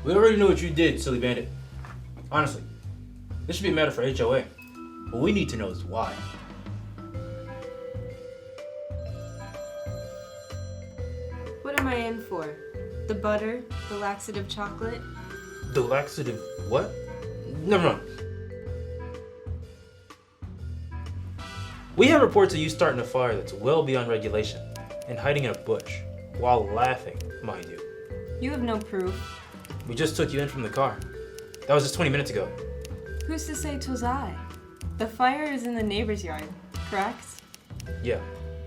We already know what you did, silly bandit. Honestly, this should be a matter for HOA. What we need to know is why. What am I in for? The butter? The laxative chocolate? The laxative what? Never mind. We have reports of you starting a fire that's well beyond regulation and hiding in a bush while laughing, mind you. You have no proof. We just took you in from the car. That was just 20 minutes ago. Who's to say 'twas I? The fire is in the neighbor's yard, correct? Yeah,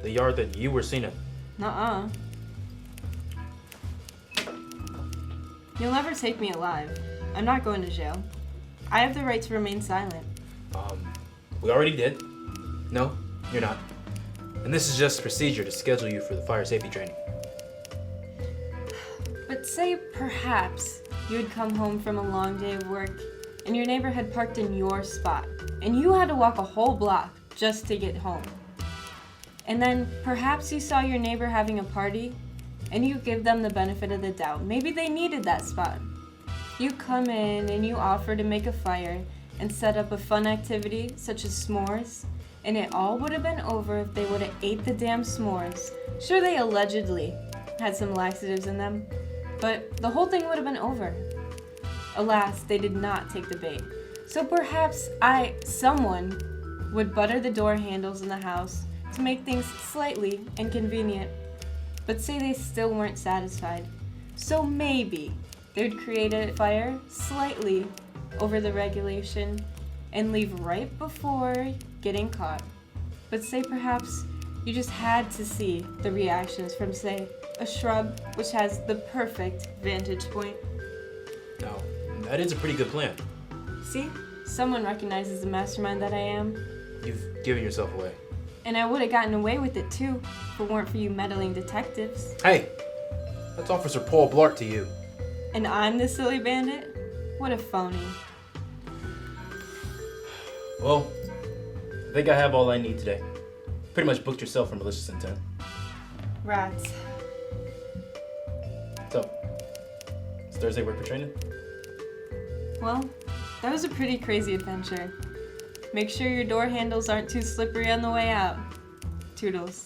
the yard that you were seen in. Nuh-uh. You'll never take me alive. I'm not going to jail. I have the right to remain silent. We already did. No, you're not. And this is just procedure to schedule you for the fire safety training. But say perhaps you had come home from a long day of work and your neighbor had parked in your spot and you had to walk a whole block just to get home. And then perhaps you saw your neighbor having a party and you give them the benefit of the doubt. Maybe they needed that spot. You come in and you offer to make a fire and set up a fun activity such as s'mores, and it all would have been over if they would have ate the damn s'mores. Sure, they allegedly had some laxatives in them, but the whole thing would have been over. Alas, they did not take the bait. So perhaps someone would butter the door handles in the house to make things slightly inconvenient. But say they still weren't satisfied. So maybe they'd create a fire slightly over the regulation and leave right before getting caught. But say perhaps you just had to see the reactions from, say, a shrub which has the perfect vantage point. Now, that is a pretty good plan. See? Someone recognizes the mastermind that I am. You've given yourself away. And I would have gotten away with it too, if it weren't for you meddling detectives. Hey, that's Officer Paul Blart to you. And I'm the silly bandit? What a phony. Well, I think I have all I need today. Pretty much booked yourself for malicious intent. Rats. So, is Thursday work for training? Well, that was a pretty crazy adventure. Make sure your door handles aren't too slippery on the way out. Toodles.